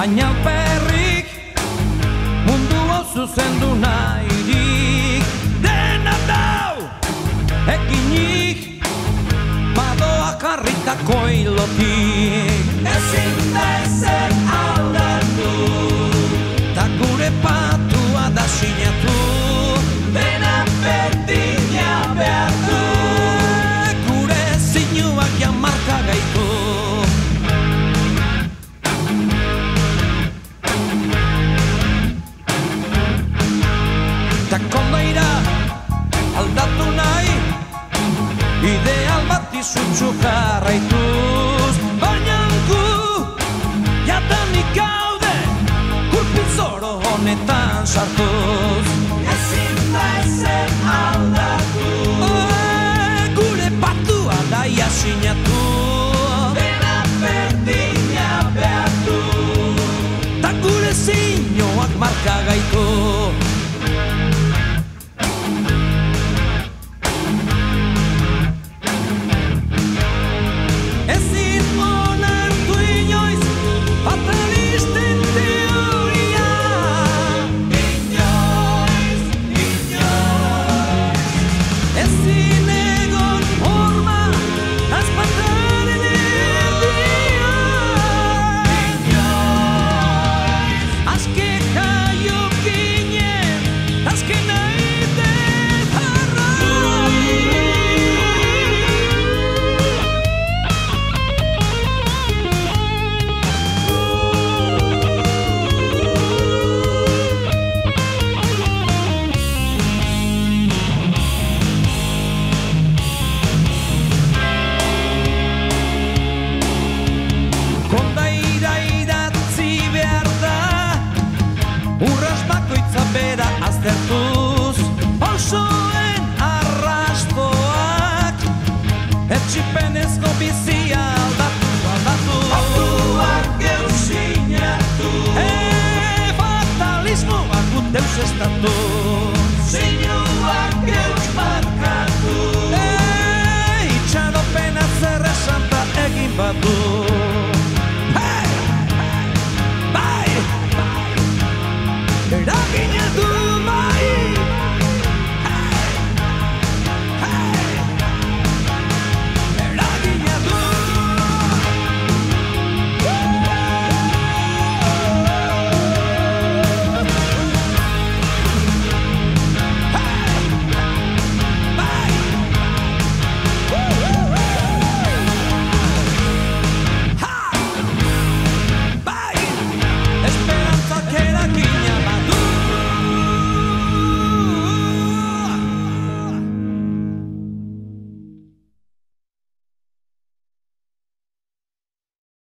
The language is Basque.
Ainalperrik mundu hau zuzendu nahirik dena dau ekinik badoa jarritako hilotik ezin da ezer aldatu ta gure patua da sinatu dena berdina behar du gure zinuak jamarka gaitu. Aldatu nahi, ideal bat izutsu jarraituz, baina gu jadanik gaude, kurpilzoro honetan sartuz. Ezin da ezer aldatu, gure patua daia sinatu, dena berdina behar du, ta gure zinuak marka gaitu. Aztertuz, pausoen arrastoak etxipenezko bizia aldatu Autuak eusinatu fatalismoak gut deus estatu